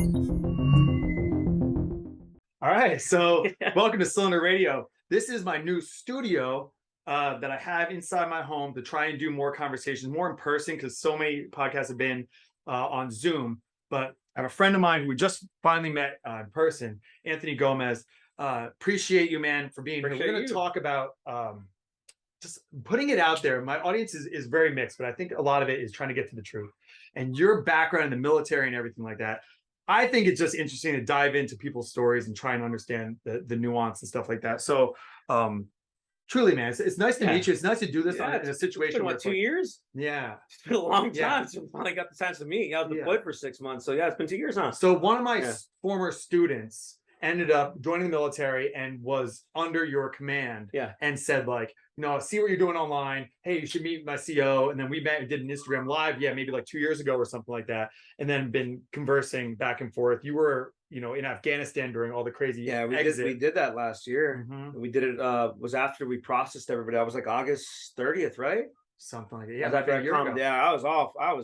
All right, so welcome to Cylinder Radio. This is my new studio that I have inside my home to try and do more conversations, more in person, because so many podcasts have been on Zoom. But I have a friend of mine who we just finally met in person, Anthony Gomez. Appreciate you, man, for being here. We're going to talk about just putting it out there. My audience is very mixed, but I think a lot of it is trying to get to the truth. And your background in the military and everything like that, I think it's just interesting to dive into people's stories and try and understand the nuance and stuff like that. So truly, man, it's nice to meet you. It's nice to do this in a situation. It's been, 2 years? Yeah. It's been a long time since we finally got the chance to meet. I was deployed for 6 months. So yeah, it's been 2 years now. So one of my former students ended up joining the military and was under your command and said, like, I see what you're doing online. Hey, you should meet my CO. And then we met and did an Instagram live, maybe like 2 years ago or something like that. And then been conversing back and forth. You were, in Afghanistan during all the crazy we did that last year. We did it, was after we processed everybody. I was like August 30th, right? Something like that. Yeah, after I calmed down. I was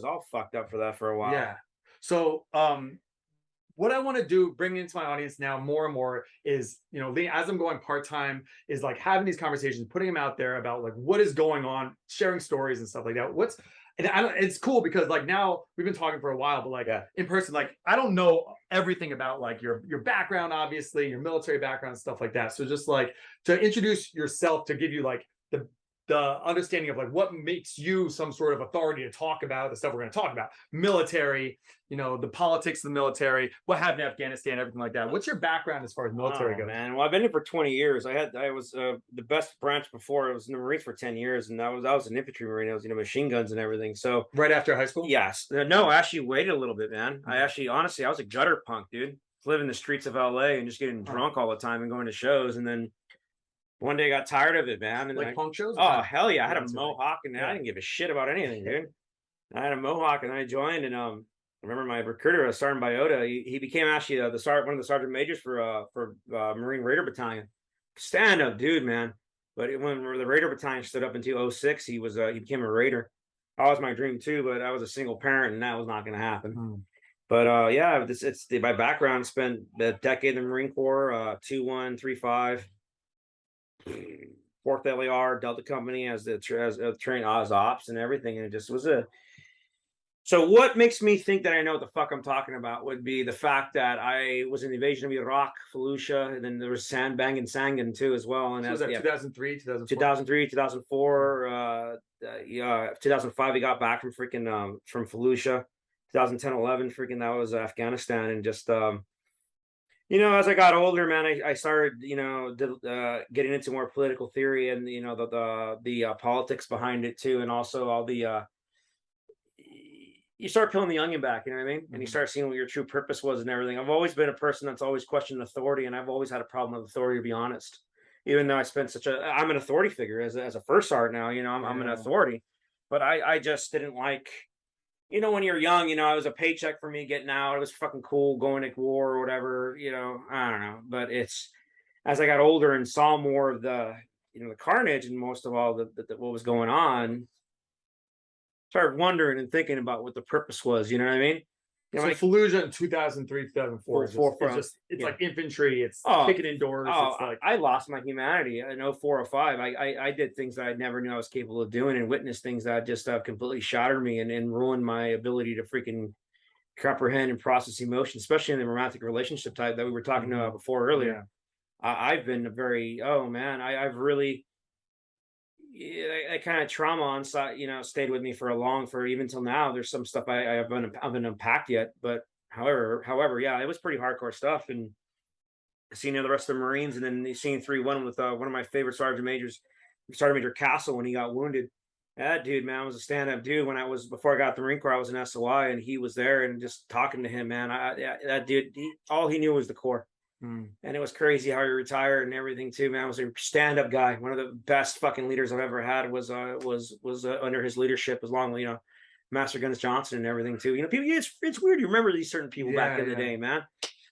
all fucked up for that for a while. Yeah. So what I want to do, bring into my audience now more and more is, as I'm going part-time, is like having these conversations, putting them out there about like what is going on, sharing stories and stuff like that. It's cool because like now we've been talking for a while, but like in person, like I don't know everything about like your background, obviously, your military background, stuff like that. So just like to introduce yourself, to give you like the understanding of like what makes you some sort of authority to talk about the stuff we're going to talk about, military, the politics of the military, what happened in Afghanistan, everything like that. What's your background as far as military goes? Man, well, I've been here for 20 years. I was the best branch before. I was in the Marines for 10 years, and I was an infantry Marine. I was machine guns and everything. So right after high school? Yes. No, I actually waited a little bit, man. Honestly, I was a gutter punk, dude. Living the streets of LA and just getting drunk all the time and going to shows, and then one day I got tired of it, man. And like punk shows? Oh, hell yeah. I had a mohawk and I didn't give a shit about anything, dude. I had a mohawk and I joined, and I remember my recruiter, Sergeant Biota, he became actually one of the sergeant majors for Marine Raider Battalion. Stand up dude, man. But when the Raider Battalion stood up in 2006, he became a Raider. That was my dream too, but I was a single parent and that was not going to happen. But my background. Spent a decade in the Marine Corps, 2-1-3-5. 4th LAR Delta Company as train as ops and everything, and it just was so what makes me think that I know what the fuck I'm talking about would be the fact that I was in the invasion of Iraq, Fallujah, and then there was Sandbang and Sangin too as well. And so was that 2003, 2004, 2005 we got back from from Fallujah. 2010-11 that was Afghanistan. And just as I got older, man, I started, getting into more political theory and, the politics behind it too. And also all the, you start peeling the onion back, you know what I mean? And you start seeing what your true purpose was and everything. I've always been a person that's always questioned authority, and I've always had a problem with authority, to be honest. Even though I'm an authority figure as a first sergeant now, I'm an authority, but I just didn't like, when you're young, it was a paycheck for me getting out. It was fucking cool going to war or whatever, I don't know. But it's, as I got older and saw more of the, the carnage and most of all what was going on, started wondering and thinking about what the purpose was, you know what I mean? So Fallujah in 2003, 2004, it's like infantry. It's kicking indoors. It's like I lost my humanity in 04, 05. I did things that I never knew I was capable of doing, and witnessed things that just completely shattered me and ruined my ability to freaking comprehend and process emotion, especially in the romantic relationship type that we were talking about before earlier. I've been a very I've really that kind of trauma on stayed with me for even till now. There's some stuff I haven't unpacked yet, but however, it was pretty hardcore stuff. And seeing the rest of the Marines, and then seeing 3-1 with one of my favorite sergeant majors, Sergeant Major Castle, when he got wounded. That dude, man, was a stand-up dude. Before I got the Marine Corps, I was in SOI, and he was there, and just talking to him, man, that dude, all he knew was the Corps. And it was crazy how he retired and everything too, man. I was a stand-up guy. One of the best fucking leaders I've ever had was under his leadership, as long as Master Guns Johnson and everything too. People, it's weird. You remember these certain people back in the day, man.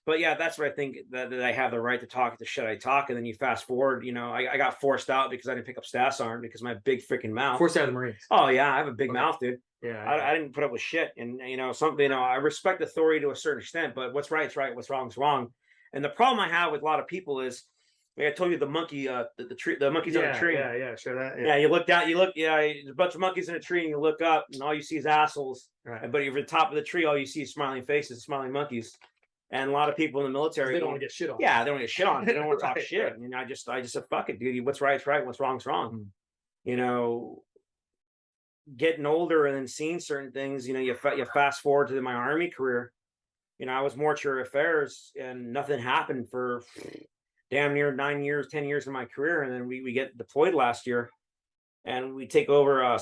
But yeah, that's what I think, that I have the right to talk the shit I talk. And then you fast forward, I got forced out because I didn't pick up staff sergeant because my big freaking mouth. Forced out of the Marines. Oh yeah, I have a big mouth, dude. Yeah. I didn't put up with shit. And something, I respect authority to a certain extent, but what's right is right, what's wrong is wrong. And the problem I have with a lot of people is, like I told you, the monkey, the tree, the monkeys on the tree. Yeah, sure that. Yeah, you look down, there's a bunch of monkeys in a tree, and you look up, and all you see is assholes. Right. But if you're at the top of the tree, all you see is smiling faces, smiling monkeys. And a lot of people in the military, they don't want to get shit on. Yeah, they don't want to get shit on. They don't want to talk Right, shit. right. And I just said, fuck it, dude. What's right is right. What's wrong is wrong. Getting older and then seeing certain things, you fast forward to my Army career. I was mortuary affairs, and nothing happened for damn near 9 years, 10 years of my career. And then we get deployed last year, and we take over our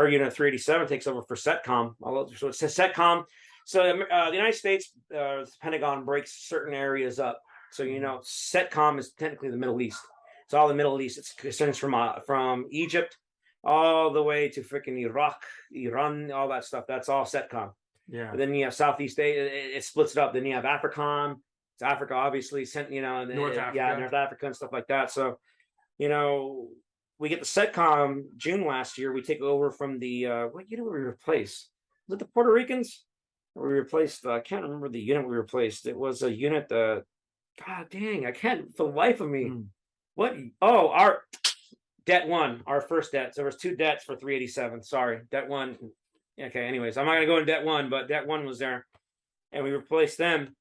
unit 387 takes over for SETCOM. So it says SETCOM. So the United States, the Pentagon breaks certain areas up. So SETCOM is technically the Middle East. It's all the Middle East. It extends from Egypt all the way to freaking Iraq, Iran, all that stuff. That's all SETCOM. Yeah. But then you have Southeast Asia. It splits it up. Then you have AFRICOM. It's Africa, obviously. North Africa. Yeah, North Africa and stuff like that. So, we get the SETCOM June last year. We take over from the what unit we replaced? Was it the Puerto Ricans? We replaced. I can't remember the unit we replaced. It was a unit. God dang, I can't for the life of me. What? Oh, our Det 1, our first det. So there was 2 dets for 387. Sorry, Det 1. Okay. Anyways, I'm not gonna go into Det 1, but Det 1 was there, and we replaced them.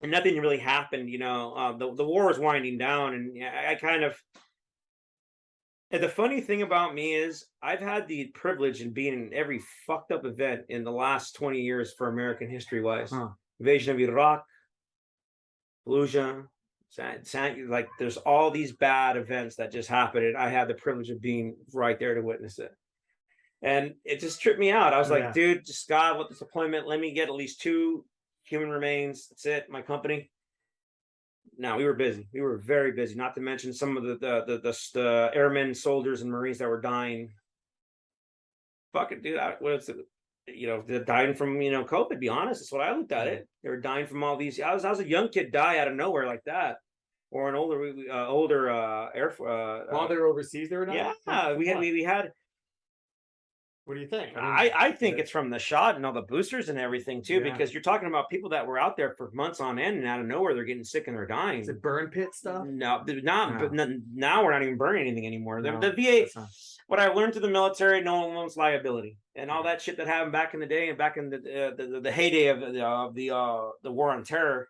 And nothing really happened. The war was winding down, and I kind of. And the funny thing about me is I've had the privilege of being in every fucked up event in the last 20 years for American history wise. Invasion of Iraq, Fallujah, like there's all these bad events that just happened, and I had the privilege of being right there to witness it. And it just tripped me out. I was like, dude, just God, with this deployment, let me get at least 2 human remains. That's it. My company. No, we were busy. We were very busy. Not to mention some of the airmen, soldiers, and Marines that were dying. Fuck it, dude. They're dying from COVID. To be honest, that's what I looked at it. They were dying from all these. I was a young kid die out of nowhere like that, or an older air. While they were overseas, they were dying. Yeah, we had. What do you think? I think it's from the shot and all the boosters and everything too, because you're talking about people that were out there for months on end, and out of nowhere they're getting sick and they're dying. Is it burn pit stuff? No, not. But now we're not even burning anything anymore. The VA. What I learned through the military, no one owns liability, and all that shit that happened back in the day and back in the heyday of the war on terror.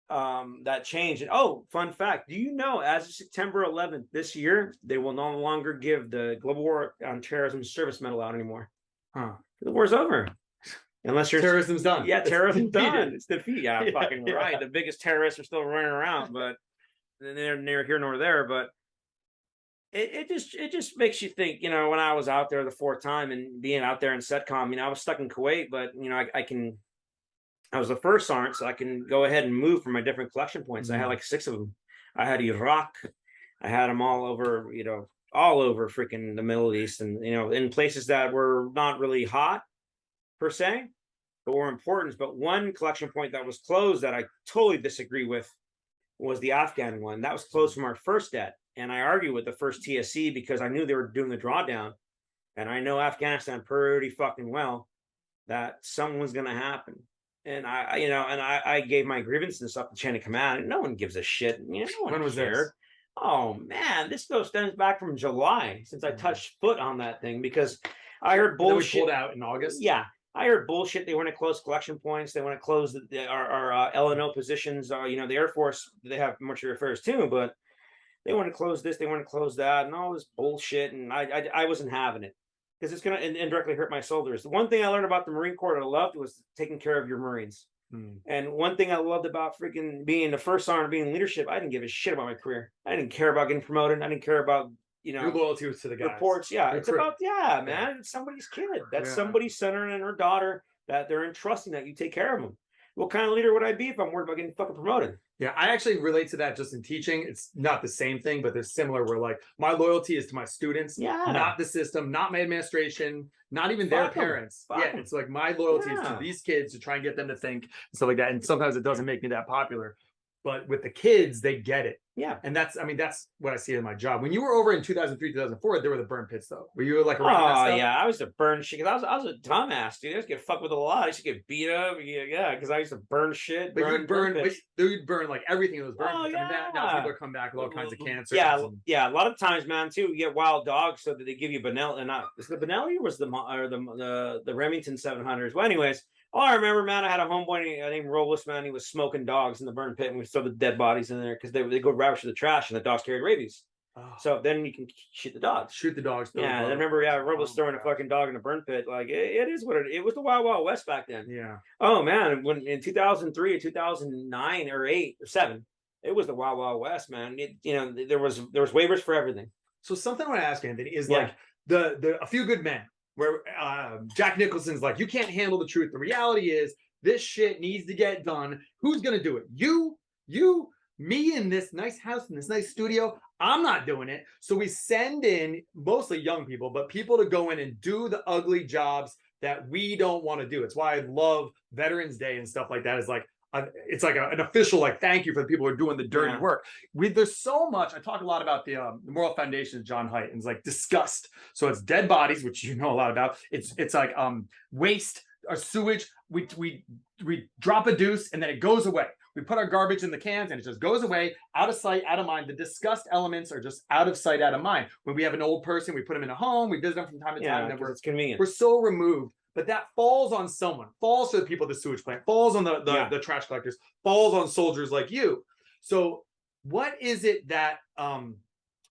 That changed. And fun fact, do you know, as of September 11th this year, they will no longer give the Global War on Terrorism Service Medal out anymore? The war's over. Unless you're terrorism's done. Yeah, terrorism's done. It's defeat. Yeah, fucking right. The biggest terrorists are still running around, but they're neither here nor there. But it just makes you think, when I was out there the 4th time and being out there in SETCOM, I was stuck in Kuwait, but I was the first sergeant, so I can go ahead and move from my different collection points. I had like 6 of them. I had Iraq. I had them all over, all over freaking the Middle East, and in places that were not really hot per se, but were important. But one collection point that was closed that I totally disagree with was the Afghan one. That was closed from our first det, and I argued with the first TSC because I knew they were doing the drawdown, and I know Afghanistan pretty fucking well, that something's going to happen. And I gave my grievances up the chain of command, and no one gives a shit. No one when was cared. this? Oh man, this stems back from July, since I touched foot on that thing, because I heard bullshit. We pulled out in August. Yeah, I heard bullshit. They want to close collection points. They want to close our LNO positions. The Air Force, they have mortuary affairs too, but they want to close this. They want to close that, and all this bullshit. And I wasn't having it, because it's going to indirectly hurt my soldiers. The one thing I learned about the Marine Corps that I loved was taking care of your Marines. And one thing I loved about freaking being the first sergeant, being in leadership, I didn't give a shit about my career. I didn't care about getting promoted. I didn't care about, your loyalty was to the guys. Reports. Yeah, it's about, man, it's somebody's kid. That's somebody's son and her daughter that they're entrusting that you take care of them. What kind of leader would I be if I'm worried about getting fucking promoted? Yeah, I actually relate to that just in teaching. It's not the same thing, but they're similar. Where like my loyalty is to my students, not the system, not my administration, not even their parents. It's like my loyalty is to these kids to try and get them to think and stuff like that. And sometimes it doesn't make me that popular. but with the kids, they get it. Yeah. And that's what I see in my job. When you were over in 2003, 2004, there were the burn pits though. Were you like around that stuff? Yeah, I was a burn shit because I was a dumbass, dude. I used to get fucked with a lot. I used to get beat up, yeah, because I used to burn shit. But you'd burn like everything that was burned. Oh, yeah. Now people are coming back with all kinds of cancer. Yeah. A lot of times, man, too, you get wild dogs so that they give you Benelli. And is the Benelli or was the Remington 700s? Well, anyways, all I remember, man, I had a homeboy named Robles, man. He was smoking dogs in the burn pit, and we throw the dead bodies in there because they go ravish the trash, and the dogs carried rabies. Oh. So then you can shoot the dogs. Shoot the dogs. Yeah, I remember. Yeah, Robles throwing a fucking dog in a burn pit. Like it is what it was. The Wild Wild West back then. Yeah. Oh man, when in 2003 or 2009 or 8 or 7, it was the Wild Wild West, man. There was waivers for everything. So something I want to ask, Anthony, is like the A Few Good Men, where Jack Nicholson's like, you can't handle the truth. The reality is this shit needs to get done. Who's gonna do it? You, me in this nice house, in this nice studio. I'm not doing it. So we send in mostly young people, but people to go in and do the ugly jobs that we don't want to do. It's why I love Veterans Day and stuff like that. It's like an official like thank you for the people who are doing the dirty work. There's so much. I talk a lot about the moral foundation of John Haidt, and it's like disgust. So it's dead bodies, which you know a lot about. It's like waste or sewage. We drop a deuce and then it goes away. We put our garbage in the cans and it just goes away, out of sight, out of mind. The disgust elements are just out of sight, out of mind. When we have an old person, we put them in a home, we visit them from time to time. And it's convenient. We're so removed, but that falls on someone, falls to the people at the sewage plant, falls on the trash collectors, falls on soldiers like you. So what is it that,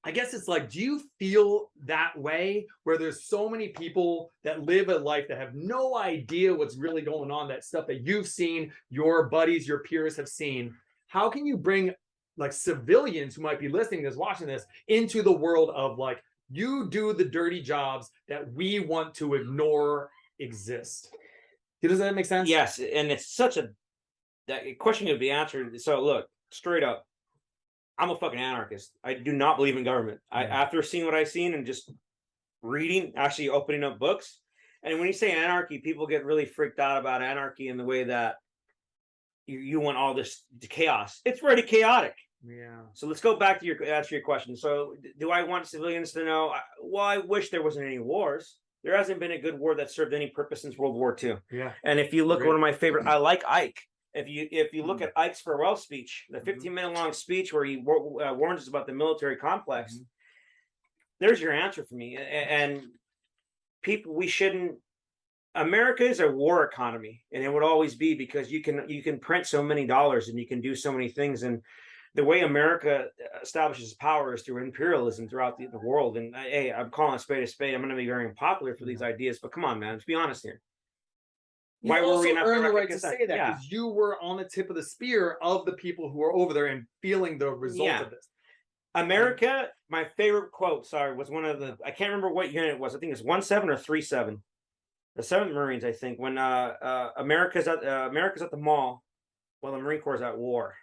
I guess it's like, do you feel that way where there's so many people that live a life that have no idea what's really going on, that stuff that you've seen, your buddies, your peers have seen? How can you bring like civilians who might be listening to this, watching this, into the world of like, you do the dirty jobs that we want to ignore exist? Does that make sense? Yes. And it's such that question could be answered. So look, straight up, I'm a fucking anarchist. I do not believe in government. After seeing what I've seen and just reading, actually opening up books. And when you say anarchy, people get really freaked out about anarchy in the way that you want all this chaos. It's already chaotic. Yeah. So let's go back to answer your question. So do I want civilians to know? Well, I wish there wasn't any wars. There hasn't been a good war that served any purpose since World War II. Yeah. And if you look at one of my favorite, I like Ike. If you look at Ike's farewell speech, the 15-minute long speech where he warns us about the military complex, there's your answer for me. And people, we shouldn't. America is a war economy, and it would always be, because you can print so many dollars and you can do so many things. And the way America establishes power is through imperialism throughout the world. And hey, I'm calling a spade a spade. I'm going to be very unpopular for these ideas, but come on, man, let's be honest here. Why were we not earned the right to say that? Because you were on the tip of the spear of the people who are over there and feeling the result of this. America, my favorite quote, was one of the, I can't remember what unit it was. I think it's 17 or 37. The 7th Marines, I think, when America's at the mall while the Marine Corps is at war.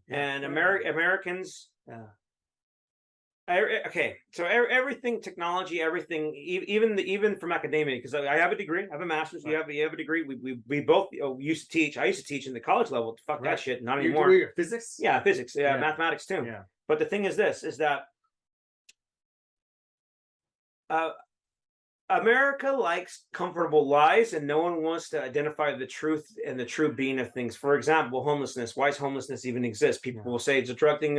And Americans. Okay, so everything, technology, everything, even from academia, because I have a degree, I have a master's. You have a degree. We both used to teach. I used to teach in the college level. Fuck that shit, not anymore. Your physics? Yeah, physics. Yeah, mathematics too. Yeah. But the thing is that America likes comfortable lies, and no one wants to identify the truth and the true being of things. For example, homelessness. Why does homelessness even exist? People will say it's a drug thing.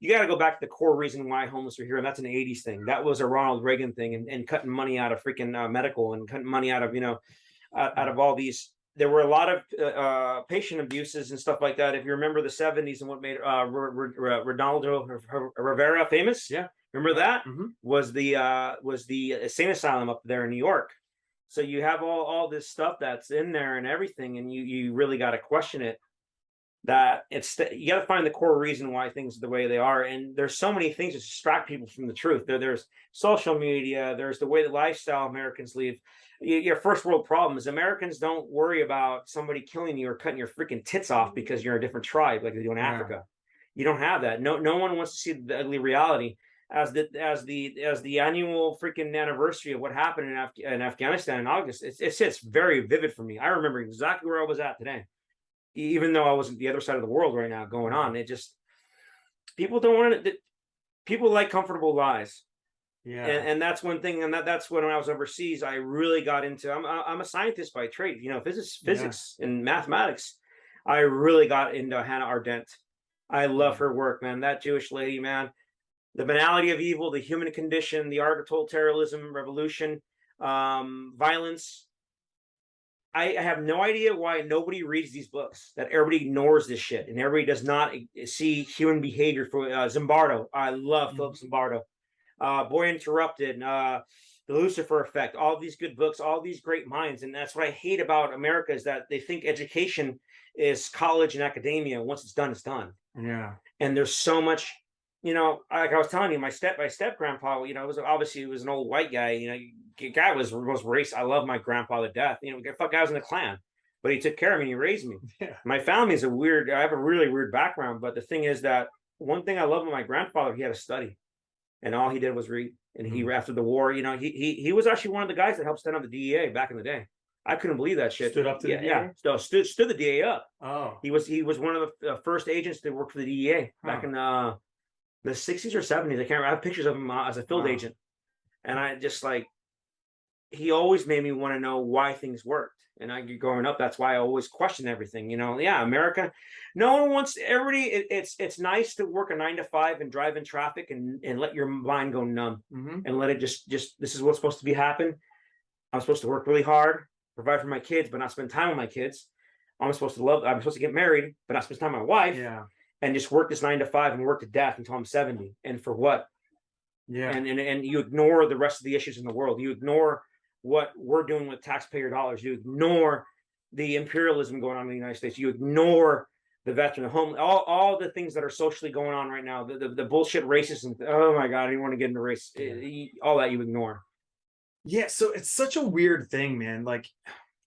You got to go back to the core reason why homeless are here, and that's an 80s thing. That was a Ronald Reagan thing, and cutting money out of freaking medical, and cutting money out of out of all these. There were a lot of patient abuses and stuff like that. If you remember the 70s and what made Ronaldo Rivera famous, remember that was the insane asylum up there in New York. So you have all this stuff that's in there and everything, and you really got to question it. That you got to find the core reason why things are the way they are. And there's so many things that distract people from the truth. There's social media. There's the way the lifestyle Americans live. Your first world problem is Americans don't worry about somebody killing you or cutting your freaking tits off because you're a different tribe like they do in Africa. You don't have that. No one wants to see the ugly reality. As the annual freaking anniversary of what happened in Afghanistan in August, it's very vivid for me. I remember exactly where I was at today. even though I was the other side of the world right now going on. It just, people don't want to, people like comfortable lies. Yeah. And that's one thing. And that's when I was overseas, I really got into, I'm a scientist by trade, you know, physics and mathematics. I really got into Hannah Arendt. I love her work, man. That Jewish lady, man. The banality of evil, the human condition, the art of totalitarianism, revolution, violence. I have no idea why nobody reads these books, that everybody ignores this shit and everybody does not see human behavior. For Zimbardo, I love Philip Zimbardo. Boy Interrupted, The Lucifer Effect, all these good books, all these great minds. And that's what I hate about America, is that they think education is college and academia. Once it's done, it's done. Yeah. And there's so much, you know, like I was telling you, my step grandpa, you know, he was an old white guy, you know, guy was racist. I love my grandpa to death. You know, fuck, I was in the Klan, but he took care of me and he raised me. Yeah. My family is I have a really weird background, but the thing is that one thing I love about my grandfather, he had a study. And all he did was read. And he, after the war, you know, he was actually one of the guys that helped stand up the DEA back in the day. I couldn't believe that shit. Stood up to the DEA? Yeah, stood the DEA up. Oh. He was one of the first agents to work for the DEA back in the 60s or 70s. I can't remember. I have pictures of him as a field agent. And I just like, he always made me want to know why things worked. And growing up, that's why I always question everything. You know, yeah, America, no one wants everybody. It's nice to work a 9 to 5 and drive in traffic and let your mind go numb and let it just this is what's supposed to be happen. I'm supposed to work really hard, provide for my kids, but not spend time with my kids. I'm supposed to get married, but not spend time with my wife. Yeah. And just work this 9 to 5 and work to death until I'm 70. And for what? Yeah. And you ignore the rest of the issues in the world. You ignore what we're doing with taxpayer dollars. You ignore the imperialism going on in the United States. You ignore the veteran, the home, all the things that are socially going on right now. The bullshit racism. Oh my God, I didn't want to get into race. All that you ignore. Yeah. So it's such a weird thing, man. Like,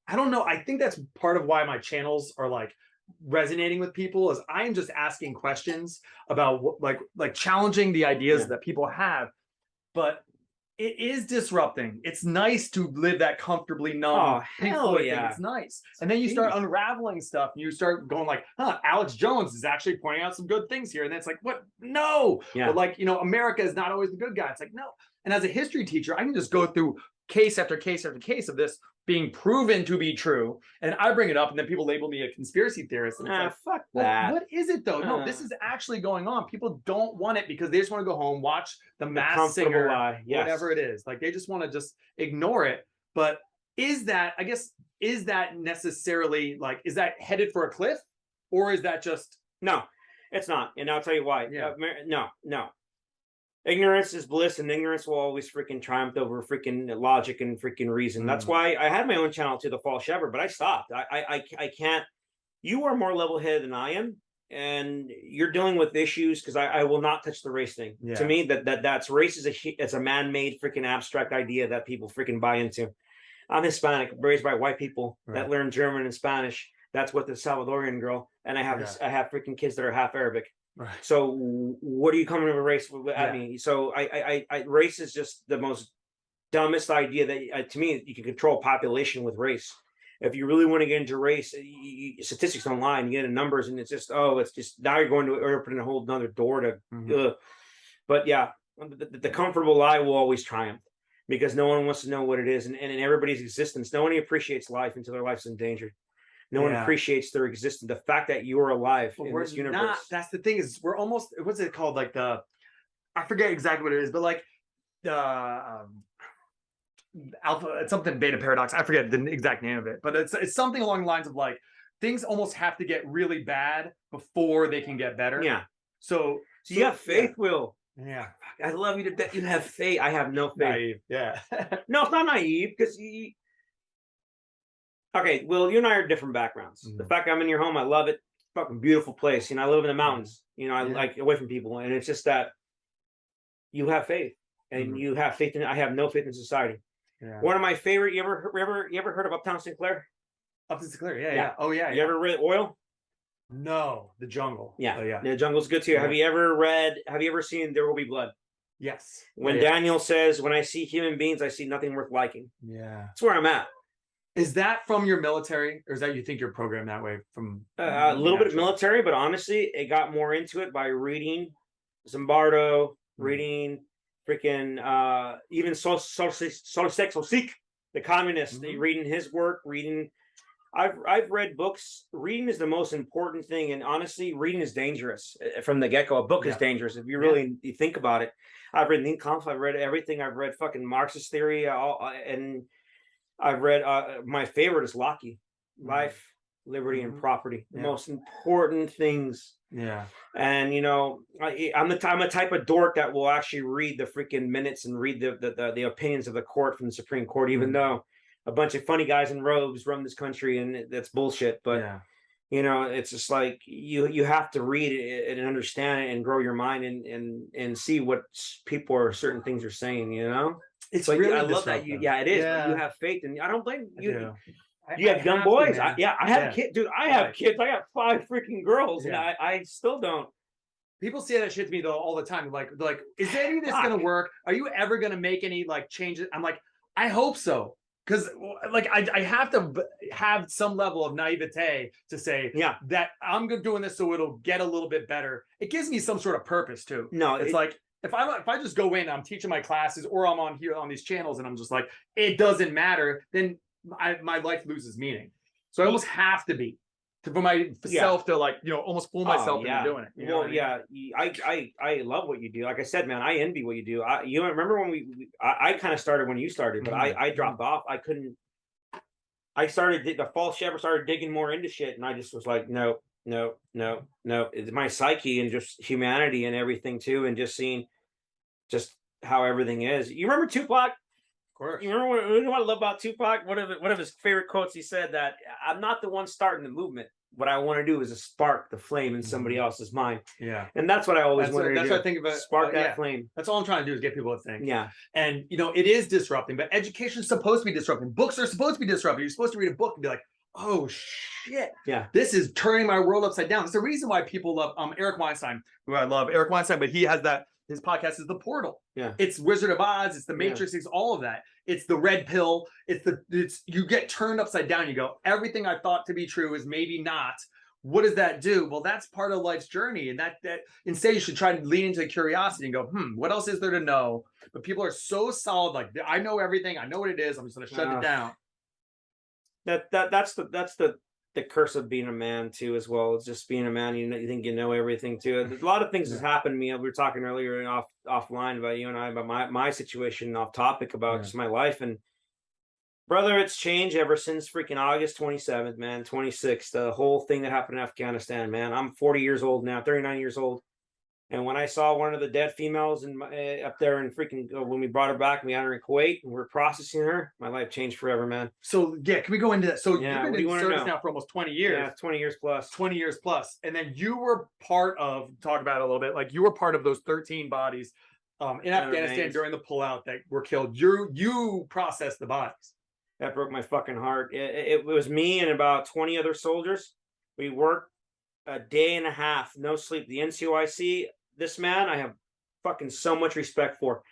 I don't know. I think that's part of why my channels are like resonating with people, is I am just asking questions about what, like challenging the ideas that people have, but it is disrupting. It's nice to live that comfortably numb. Oh, hell yeah. It's nice. And then you start unraveling stuff and you start going like, Alex Jones is actually pointing out some good things here. And then it's like, what? No. Yeah. But like, you know, America is not always the good guy. It's like, no. And as a history teacher, I can just go through case after case after case of this being proven to be true, and I bring it up, and then people label me a conspiracy theorist. And it's like, fuck that. What is it though? No, this is actually going on. People don't want it because they just want to go home, watch the Masked Singer, whatever it is. Like they just want to just ignore it. But is that necessarily like, is that headed for a cliff, or is that just? No, it's not, and I'll tell you why. Yeah. No. Ignorance is bliss, and ignorance will always freaking triumph over freaking logic and freaking reason. That's why I had my own channel to the False Shepherd, but I stopped. I can't. You are more level-headed than I am, and you're dealing with issues because I will not touch the race thing. Yeah. To me, that's race is a man-made freaking abstract idea that people freaking buy into. I'm Hispanic, raised by white people that learn German and Spanish. That's what the Salvadorian girl, and I have freaking kids that are half Arabic. Right. So what are you coming to race at me? So I race is just the most dumbest idea that to me, you can control population with race. If you really want to get into race, statistics don't lie, and you get into numbers, and it's just now you're going to open a whole another door to. But yeah, the comfortable lie will always triumph because no one wants to know what it is, and in everybody's existence, no one appreciates life until their life's endangered. No one appreciates their existence. The fact that you're alive in this universe. That's the thing, is we're almost, what's it called? Like I forget exactly what it is, but like the alpha, it's something beta paradox. I forget the exact name of it, but it's something along the lines of like, things almost have to get really bad before they can get better. Yeah. So you have faith, Will. Yeah. I love you to death. You have faith. I have no faith. Naive. Yeah. No, it's not naive because okay, well, you and I are different backgrounds. The fact I'm in your home, I love it. Fucking beautiful place. You know, I live in the mountains. You know, I like away from people, and it's just that you have faith, and you have faith in. I have no faith in society. Yeah. One of my favorite. You ever heard of Uptown Sinclair? Uptown Sinclair, yeah. Oh yeah. You ever read Oil? No, The Jungle. Yeah, oh, yeah. The Jungle's good too. Yeah. Have you ever seen There Will Be Blood? Yes. When Daniel says, "When I see human beings, I see nothing worth liking." Yeah, that's where I'm at. Is that from your military, or is that you think you're programmed that way from A little bit of natural? military, but honestly, it got more into it by reading Zimbardo, reading freaking even Solsek, the communist, reading his work, reading. I've read books. Reading is the most important thing, and honestly, reading is dangerous from the get go. A book is dangerous if you really you think about it. I've read Mein Kampf. I've read everything. I've read fucking Marxist theory, and I've read. My favorite is Locke, life, liberty, and property. The most important things. Yeah. And you know, I'm a type of dork that will actually read the freaking minutes and read the opinions of the court from the Supreme Court, even though a bunch of funny guys in robes run this country, and that's bullshit. But you know, it's just like you have to read it and understand it and grow your mind and see what people or certain things are saying. You know, it's really I love that. Yeah, it is. But you have faith, and I don't blame you. You have young boys. I have kids, dude. I have kids. I got 5 freaking girls, and I still don't. People say that shit to me though all the time. Like, is any of this gonna work? Are you ever gonna make any like changes? I'm like, I hope so. Because like I have to have some level of naivete to say that I'm doing this so it'll get a little bit better. It gives me some sort of purpose too. No, it's like if I just go in, I'm teaching my classes, or I'm on here on these channels, and I'm just like, it doesn't matter, then my life loses meaning. So I almost have to be for myself to like, you know, almost fool myself into doing it. You know I love what you do. Like I said, man, I envy what you do. You remember when I kind of started when you started, but I dropped off. I couldn't. I started the false shepherd started digging more into shit, and I just was like, no. It's my psyche and just humanity and everything too, and just seeing just how everything is. You remember Tupac? Of course. You remember what I love about Tupac? One of his favorite quotes. He said that I'm not the one starting the movement. What I want to do is to spark the flame in somebody else's mind. Yeah, and that's what I always wanted to do. That's what I think about. Spark that flame. That's all I'm trying to do is get people to think. Yeah, and you know it is disrupting, but education is supposed to be disrupting. Books are supposed to be disrupting. You're supposed to read a book and be like, oh shit, this is turning my world upside down. It's the reason why people love Eric Weinstein, who I love, Eric Weinstein, but he has that. His podcast is The Portal. Yeah, it's Wizard of Oz. It's The Matrix. It's all of that. It's the red pill. It's you get turned upside down. You go, everything I thought to be true is maybe not. What does that do? Well, that's part of life's journey, and that instead you should try to lean into curiosity and go, what else is there to know? But people are so solid, like I know everything. I know what it is. I'm just going to shut it down. That's the curse of being a man too, as well. It's just being a man. You think you know everything too. There's a lot of things that's happened to me. We were talking earlier offline about you and I about my situation, off topic about just my life, and brother, it's changed ever since freaking August 27th, man, 26th. The whole thing that happened in Afghanistan, man. I'm 40 years old now, 39 years old. And when I saw one of the dead females up there in freaking, when we brought her back, we had her in Kuwait, and we're processing her, my life changed forever, man. So, can we go into that? So, you've been in service now for almost 20 years. Yeah, 20 years plus. 20 years plus. And then you were part of, talk about it a little bit, like you were part of those 13 bodies in Afghanistan during the pullout that were killed. You processed the bodies. That broke my fucking heart. It was me and about 20 other soldiers. We worked a day and a half, no sleep. The NCOIC, this man, I have fucking so much respect for.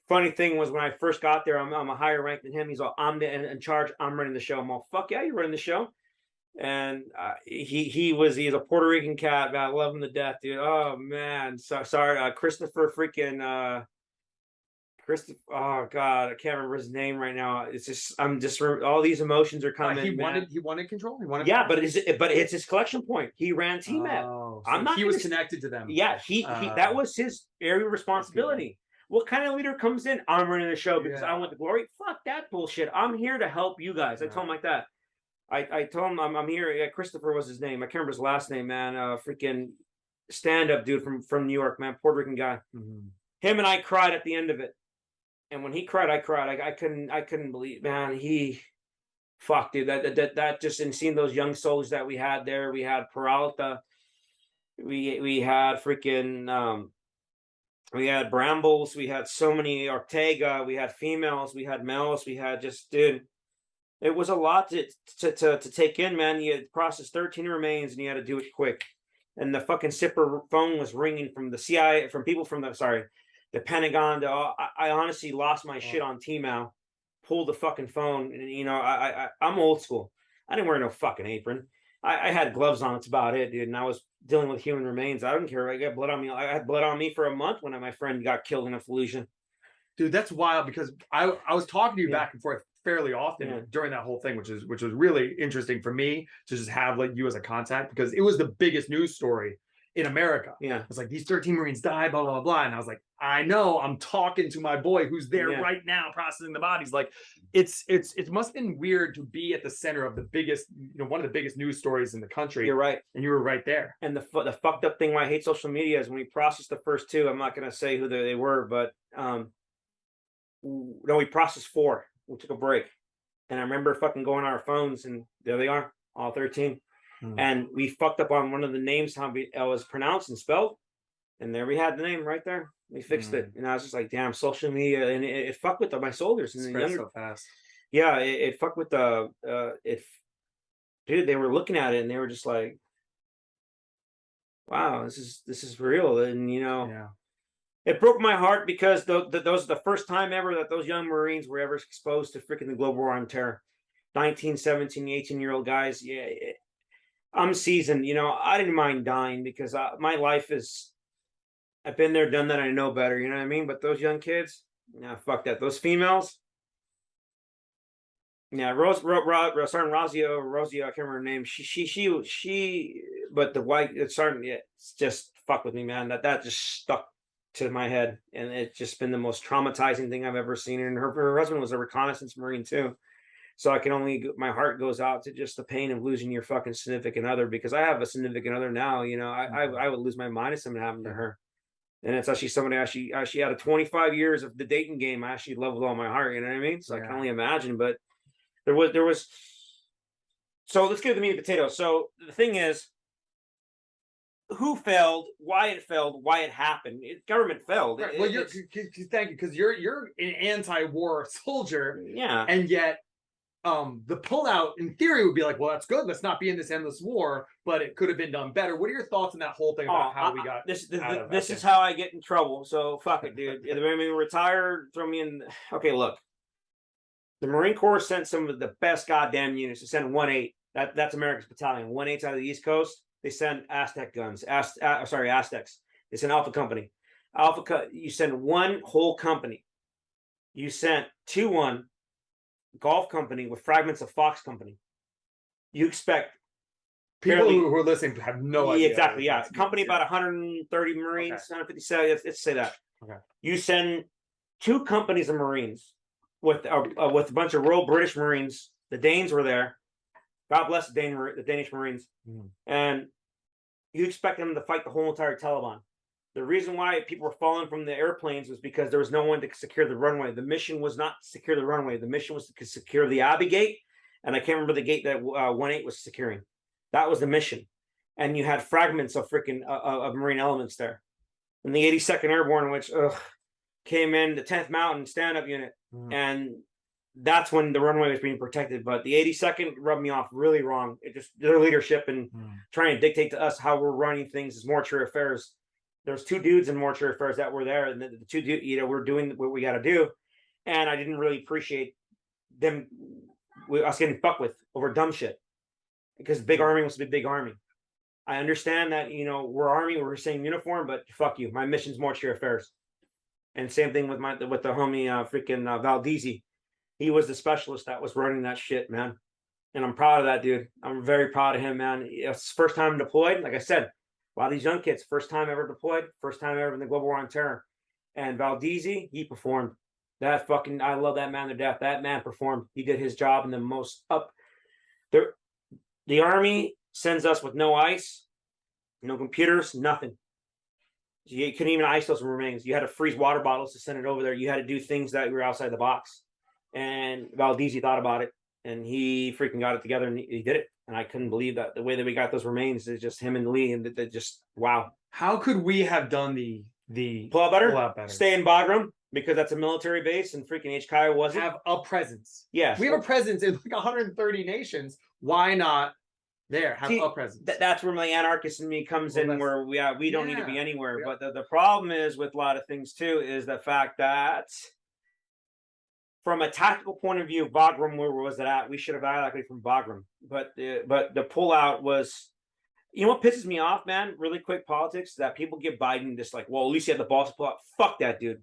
Funny thing was when I first got there, I'm a higher rank than him. He's all, I'm in charge. I'm running the show. I'm all, fuck yeah, you're running the show. And he's a Puerto Rican cat, man. I love him to death, dude. Oh man, sorry, Christopher freaking. Oh God, I can't remember his name right now. It's just all these emotions are coming. He wanted control. But it's his collection point. He ran TMAP. So I'm not. He was connected to them. Yeah, he that was his area of responsibility. What kind of leader comes in? I'm running the show because I want the glory. Fuck that bullshit. I'm here to help you guys. I told him like that. I told him I'm here. Yeah, Christopher was his name. I can't remember his last name, man. Freaking stand-up dude from New York, man. Puerto Rican guy. Him and I cried at the end of it. And when he cried, I cried. I couldn't believe, man. Fuck, dude. That just, and seeing those young soldiers that we had there. We had Peralta. We had freaking. We had Brambles. We had so many Ortega. We had females. We had males. We had just, dude. It was a lot to take in, man. You had to process 13 remains, and you had to do it quick. And the fucking SIPR phone was ringing from the CIA, from people from the Pentagon. I honestly lost my shit on T-Mal. pulled the fucking phone, and I'm old school. I didn't wear no fucking apron. I had gloves on. That's about it, dude. And I was dealing with human remains. I don't care. I got blood on me. I had blood on me for a month when my friend got killed in a Fallujah. Dude, that's wild, because I was talking to you back and forth fairly often during that whole thing, which was really interesting for me to just have like you as a contact, because it was the biggest news story in America. Yeah. It's like these 13 Marines died, blah, blah, blah. And I was like, I know, I'm talking to my boy who's there right now processing the bodies. Like it must have been weird to be at the center of the biggest, one of the biggest news stories in the country. You're right. And you were right there. And the fucked up thing why I hate social media is when we processed the first two, I'm not going to say who they were, but no, we processed 4. We took a break. And I remember fucking going on our phones, and there they are, all 13. And we fucked up on one of the names, how it was pronounced and spelled. And there we had the name right there. We fixed it. And I was just like, damn, social media. And it fucked with my soldiers. And the so fast. Yeah, it fucked with dude, they were looking at it and they were just like, wow, this is real. And, it broke my heart, because those are the first time ever that those young Marines were ever exposed to freaking the global war on terror. 19, 17, 18-year-old guys. Yeah. I'm seasoned, I didn't mind dying, because my life is, I've been there, done that. I know better, you know what I mean? But those young kids, nah, fuck that. Those females, yeah, Sergeant Rosio, I can't remember her name. She, but the white Sergeant, it's just fuck with me, man. That just stuck to my head, and it's just been the most traumatizing thing I've ever seen. And her husband was a reconnaissance Marine too. So my heart goes out to just the pain of losing your fucking significant other, because I have a significant other now. I would lose my mind if something happened to her. And it's actually somebody actually out of 25 years of the dating game, I actually loved all my heart. You know what I mean? So I can only imagine. But there was. So let's get to the meat and potatoes. So the thing is, who failed, why it happened. Government failed. Right. Well, thank you, because you're an anti-war soldier. Yeah. And yet the pullout in theory would be like, well, that's good, let's not be in this endless war, but it could have been done better. What are your thoughts on that whole thing about how we got this is how I get in trouble, so fuck it, dude. I mean, retire, throw me in. Okay, look, the Marine Corps sent some of the best goddamn units. They sent 1-8. That's America's battalion. 1-8's out of the East Coast. They send Aztec guns. Aztecs. They send Alpha Company. You send one whole company. You sent 2-1 Golf Company with fragments of Fox Company. You expect people who are listening have no idea. Exactly, yeah. Company about 130 Marines, 157. Let's say that. Okay. You send 2 companies of Marines with a bunch of Royal British Marines. The Danes were there. God bless the Danish Marines. And you expect them to fight the whole entire Taliban. The reason why people were falling from the airplanes was because there was no one to secure the runway. The mission was not to secure the runway. The mission was to secure the Abbey Gate. And I can't remember the gate that 1-8 was securing. That was the mission. And you had fragments of freaking of Marine elements there. And the 82nd Airborne, which came in, the 10th Mountain stand-up unit. And that's when the runway was being protected. But the 82nd rubbed me off really wrong. It just, their leadership and trying to dictate to us how we're running things is mortuary affairs. There's 2 dudes in mortuary affairs that were there, and the 2 dudes, we're doing what we got to do. And I didn't really appreciate them, us getting fucked with over dumb shit, because Big Army was to be Big Army. I understand that, we're Army, we're the same uniform, but fuck you. My mission's mortuary affairs. And same thing with the homie freaking Valdezi. He was the specialist that was running that shit, man. And I'm proud of that dude. I'm very proud of him, man. It's his first time deployed. Like I said, a lot of these young kids, first time ever deployed, first time ever in the global war on terror. And Valdezi, he performed. I love that man to death. That man performed. He did his job in the most up. The Army sends us with no ice, no computers, nothing. You couldn't even ice those remains. You had to freeze water bottles to send it over there. You had to do things that were outside the box. And Valdezi thought about it, and he freaking got it together, and he did it. And I couldn't believe that the way that we got those remains is just him and Lee, and they just wow. How could we have done the pull out better? Stay in Bagram, because that's a military base, and freaking HKI wasn't. Have a presence. Yes, we have a presence in like 130 nations. Why not there have a presence? That's where my anarchist in me comes in, where we don't need to be anywhere. But the problem is with a lot of things too is the fact that from a tactical point of view, Bagram, where was it at? We should have evacuated from Bagram, but the pullout was. You know what pisses me off, man? Really quick politics that people give Biden this like, well, at least he had the balls to pull out. Fuck that dude.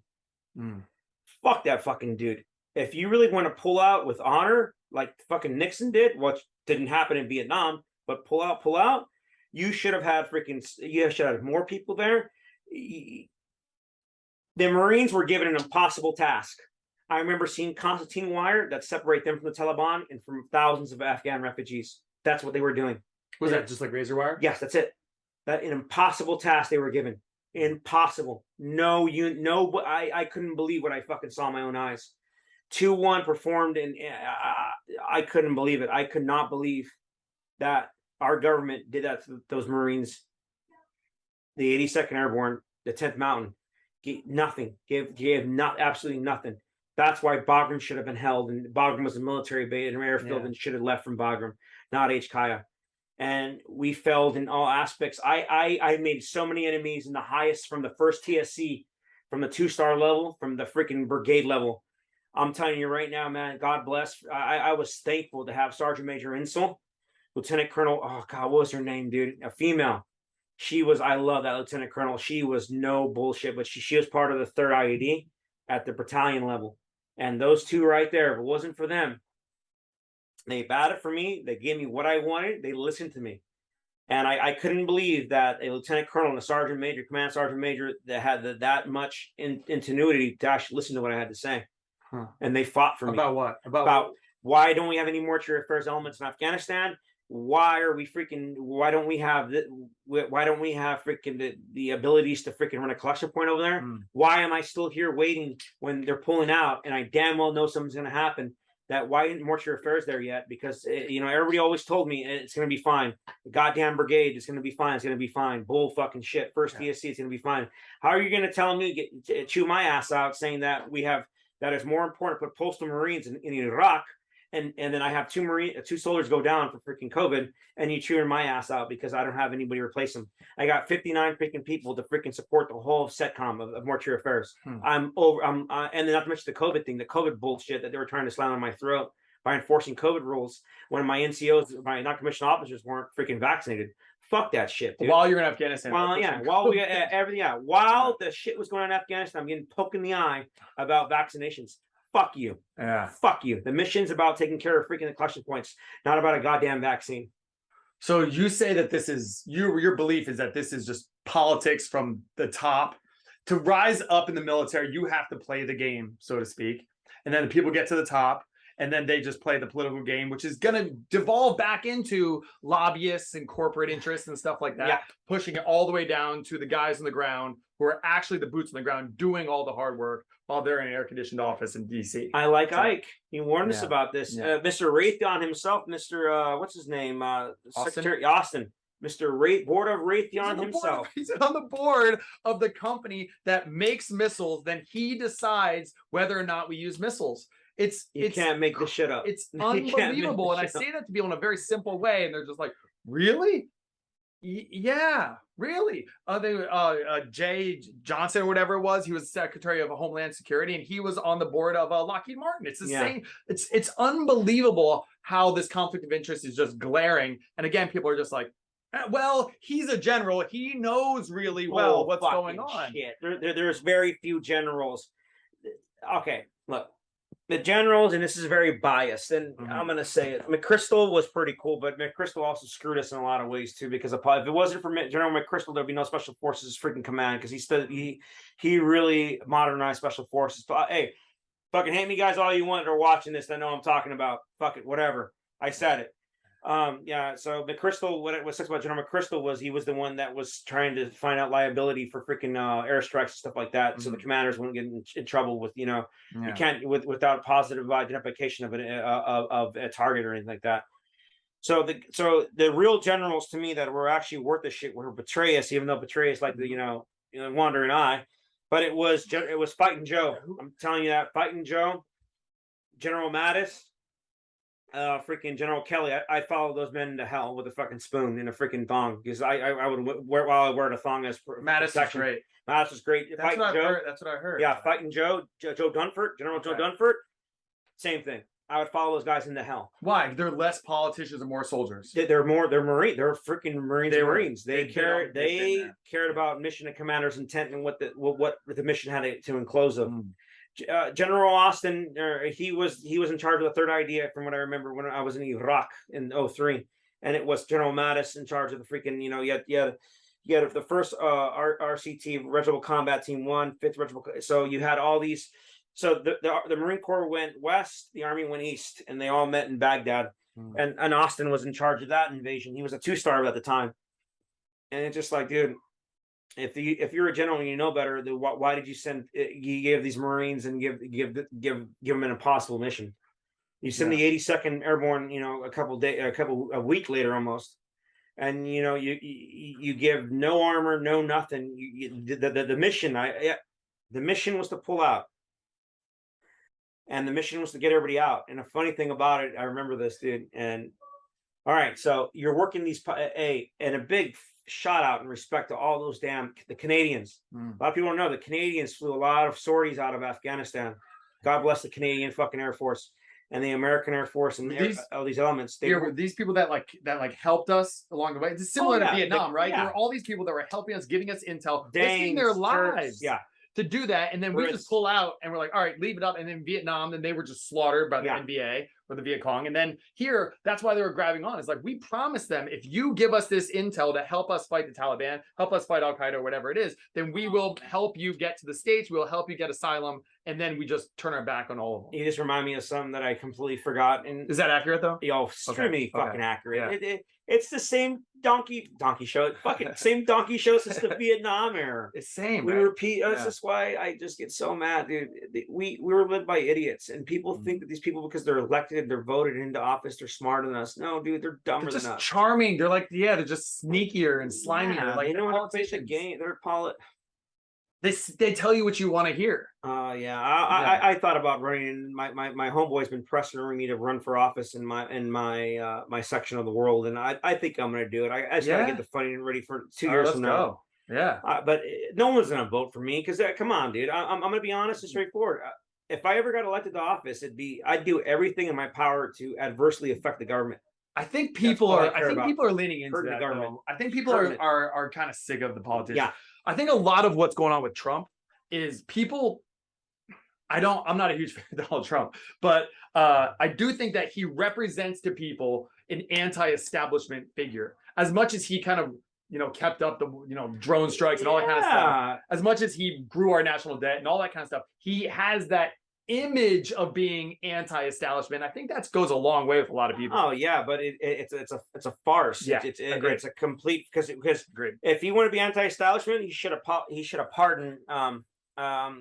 Fuck that fucking dude. If you really want to pull out with honor, like fucking Nixon did, which didn't happen in Vietnam, but pull out, you should have had you should have more people there. The Marines were given an impossible task. I remember seeing Constantine wire that separate them from the Taliban and from thousands of Afghan refugees. That's what they were doing. Was that just like razor wire? Yes, that's it. That an impossible task they were given. Impossible. No, I couldn't believe what I fucking saw in my own eyes. 2-1 performed, and I couldn't believe it. I could not believe that our government did that to those Marines. The 82nd Airborne, the 10th Mountain, gave nothing. Gave absolutely nothing. That's why Bagram should have been held, and Bagram was a military base and airfield, and should have left from Bagram, not HKIA. And we failed in all aspects. I made so many enemies in the highest, from the first TSC, from the 2-star level, from the freaking brigade level. I'm telling you right now, man, God bless. I was thankful to have Sergeant Major Insel, Lieutenant Colonel, oh God, what was her name, dude? A female. I love that Lieutenant Colonel. She was no bullshit, but she was part of the 3rd IED at the battalion level. And those two right there, if it wasn't for them, they batted for me. They gave me what I wanted. They listened to me. And I couldn't believe that a lieutenant colonel and a sergeant major, command sergeant major, that had that much ingenuity to actually listen to what I had to say. And they fought for me. About what? About why don't we have any mortuary affairs elements in Afghanistan? Why don't we have the abilities to freaking run a collection point over there? Why am I still here waiting when they're pulling out and I damn well know something's going to happen? That why isn't mortuary affairs there yet? Because everybody always told me it's going to be fine. The goddamn brigade is going to be fine. It's going to be fine. Bull fucking shit. First DSC, it's going to be fine. How are you going to tell me chew my ass out saying that that is more important to put postal Marines in Iraq, and then I have 2 soldiers go down for freaking COVID, and you chewing my ass out because I don't have anybody to replace them. I got 59 freaking people to freaking support the whole SETCOM of mortuary affairs. And then not to mention the COVID thing, the COVID bullshit that they were trying to slam on my throat by enforcing COVID rules when my NCOs, my non-commissioned officers, weren't freaking vaccinated. Fuck that shit, dude. While you're in Afghanistan. Well, yeah. While we everything, yeah. While the shit was going on in Afghanistan, I'm getting poked in the eye about vaccinations. Fuck you. Yeah. Fuck you. The mission's about taking care of freaking the collection points, not about a goddamn vaccine. So you say that this is your belief is that this is just politics from the top. To rise up in the military, you have to play the game, so to speak. And then the people get to the top, and then they just play the political game, which is going to devolve back into lobbyists and corporate interests and stuff like that, pushing it all the way down to the guys on the ground who are actually the boots on the ground doing all the hard work while they're in an air-conditioned office in D.C. I like Ike. He warned us about this. Mr. Raytheon himself, Mr. What's his name? Secretary Austin. Mr. Board of Raytheon himself. He's on the board of the company that makes missiles. Then he decides whether or not we use missiles. You can't make this shit up. It's unbelievable. And I say that to people in a very simple way. And they're just like, really? Yeah, really? Jay Johnson or whatever it was, he was Secretary of Homeland Security, and he was on the board of Lockheed Martin. It's the same. It's unbelievable how this conflict of interest is just glaring. And again, people are just like, well, he's a general. He knows really well what's going on. Shit. There's very few generals. Okay, look. The generals, and this is very biased, and I'm going to say it. McChrystal was pretty cool, but McChrystal also screwed us in a lot of ways too. Because if it wasn't for General McChrystal, there'd be no Special Forces freaking command. Because he really modernized Special Forces. But hey, fucking hate me, guys, all you want that are watching this. I know I'm talking about. Fuck it, whatever. I said it. So McChrystal, what sucks about General McChrystal was he was the one that was trying to find out liability for freaking airstrikes and stuff like that, so the commanders wouldn't get in trouble with you can't without positive identification of a target or anything like that. So the real generals to me that were actually worth the shit were Petraeus, even though Petraeus like the wandering eye, but it was Fighting Joe. I'm telling you that Fighting Joe, General Mattis. Freaking General Kelly, I follow those men into hell with a fucking spoon in a freaking thong because I would wear while I wear the thong as Mattis is great. Mattis is great. That's what I heard. Yeah, Fighting Joe Dunford, General Joe Dunford. same thing. I would follow those guys into hell. Why? They're less politicians and more soldiers. They're Marine. They're freaking Marines. They cared about mission and commander's intent and what the mission had to enclose of. General Austin, he was in charge of the third idea, from what I remember, when I was in Iraq in 2003, and it was General Mattis in charge of the freaking, you had the first RCT, Regimental Combat Team 1, 5th Regimental. So you had all these. So the Marine Corps went west, the Army went east, and they all met in Baghdad. And Austin was in charge of that invasion. He was a 2-star at the time. And it's just like, dude, if you're a general and you know better, then why did you give these Marines and give them an impossible mission? You send the 82nd Airborne, a week later almost, and you give no armor, no nothing. The mission was to pull out. And the mission was to get everybody out. And a funny thing about it, I remember this, dude. And all right, so you're working and a big shout out in respect to all those the Canadians. A lot of people don't know the Canadians flew a lot of sorties out of Afghanistan. God bless the Canadian fucking Air Force and the American Air Force and all these elements. Were these people that helped us along the way. It's similar to Vietnam, right? There were all these people that were helping us, giving us intel, risking their lives. To do that, and then we just pull out and we're like, all right, leave it up. And then Vietnam, then they were just slaughtered by the NBA or the Viet Cong. And then here, that's why they were grabbing on. It's like, we promised them, if you give us this intel to help us fight the Taliban, help us fight Al Qaeda or whatever it is, then we will help you get to the States. We'll help you get asylum. And then we just turn our back on all of them. You just remind me of something that I completely forgot. And is that accurate though? Extremely fucking accurate. Yeah. It's the same donkey show. Fucking same donkey show since the Vietnam era. It's same. We repeat. This is why I just get so mad, dude. We were led by idiots, and people think that these people, because they're elected, they're voted into office, they're smarter than us. No, dude, they're dumber than us. Charming. They're like, they're just sneakier and slimier. Like, they don't want to play the game. They're They tell you what you want to hear. I thought about running. My homeboy's been pressuring me to run for office in my section of the world, and I think I'm going to do it. I just got to get the funding ready for 2 years from now. Yeah, but no one's going to vote for me because come on, dude. I'm going to be honest and straightforward. If I ever got elected to office, I'd do everything in my power to adversely affect the government. I think people are leaning into that. Though. I think people are kind of sick of the politicians. Yeah. I think a lot of what's going on with Trump is people. I'm not a huge fan of Donald Trump, but I do think that he represents to people an anti-establishment figure. As much as he kind of kept up the drone strikes and all that kind of stuff. As much as he grew our national debt and all that kind of stuff, he has that image of being anti-establishment. I think that goes a long way with a lot of people. Oh yeah, but it's a farce. Yeah, it's a complete because if he wanted to be anti-establishment, he should have pardoned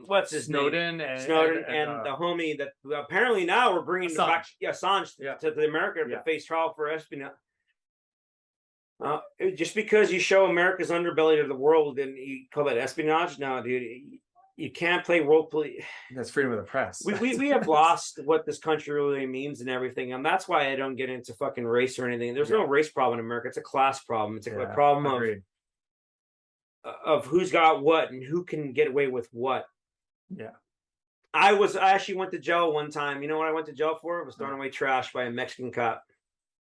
what's his Snowden name? Snowden and the homie that apparently now we're bringing back Assange to the America to face trial for espionage. Just because you show America's underbelly to the world and you call that espionage, no, dude. You can't play role play. That's freedom of the press. We have lost what this country really means and everything. And that's why I don't get into fucking race or anything. There's no race problem in America. It's a class problem. It's a problem of who's got what and who can get away with what. Yeah. I actually went to jail one time. You know what I went to jail for? I was throwing away trash by a Mexican cop.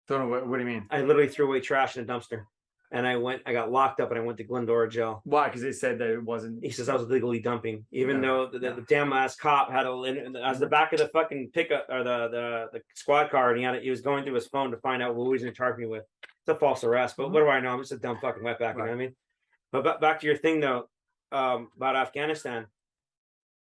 What do you mean? I literally threw away trash in a dumpster. And I got locked up and I went to Glendora jail. Why? Because they said that it wasn't. He says I was illegally dumping, even though the damn ass cop had as the back of the fucking pickup or the squad car, and he was going through his phone to find out what he was going to charge me with. It's a false arrest, but what do I know? I'm just a dumb fucking wetback. You know what I mean? But back to your thing though, about Afghanistan.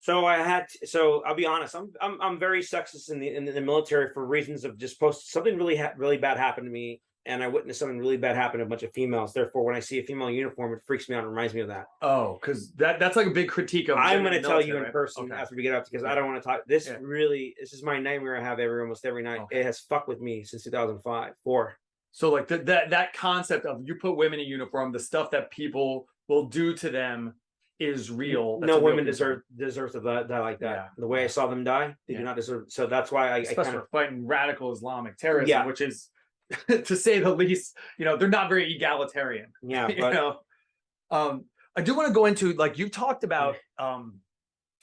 So I'll be honest. I'm very sexist in the military for reasons of just something really bad happened to me. And I witnessed something really bad happen to a bunch of females. Therefore, when I see a female uniform, it freaks me out and reminds me of that. Oh, because that's like a big critique of. I'm going to tell you in person after we get up because I don't want to talk. This is my nightmare I have almost every night. It has fucked with me since 2004. So like that concept of you put women in uniform, the stuff that people will do to them is real. No women deserve to die like that. Yeah. The way I saw them die, they do not deserve. So that's why especially for fighting radical Islamic terrorism, which is. To say the least, they're not very egalitarian. Yeah, but I do want to go into, like, you talked about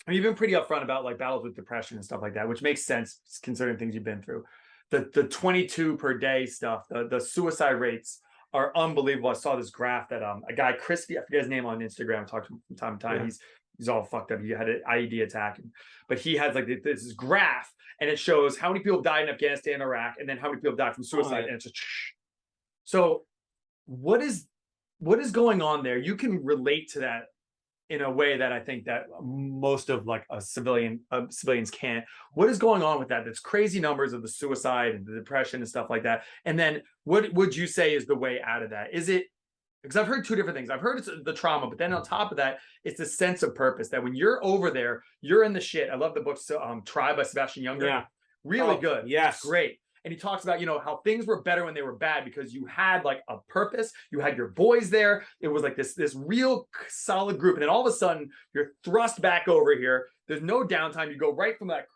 And you've been pretty upfront about like battles with depression and stuff like that, which makes sense considering things you've been through. The 22 per day stuff, the suicide rates are unbelievable. I saw this graph that a guy, Crispy, I forget his name, on Instagram, talked to him from time to time. Yeah. He's all fucked up. He had an IED attack, but he has like this graph, and it shows how many people died in Afghanistan and Iraq, and then how many people died from suicide. And it's just so what is going on there? You can relate to that in a way that I think that most of like civilians can't. What is going on with that? That's crazy numbers of the suicide and the depression and stuff like that. And then what would you say is the way out of that? Is it, because I've heard two different things. I've heard it's the trauma, but then on top of that, it's the sense of purpose that when you're over there, you're in the shit. I love the book Tribe by Sebastian Junger. Yeah. Really good. Yes. Great. And he talks about, how things were better when they were bad because you had like a purpose. You had your boys there. It was like this real solid group. And then all of a sudden you're thrust back over here. There's no downtime. You go right from that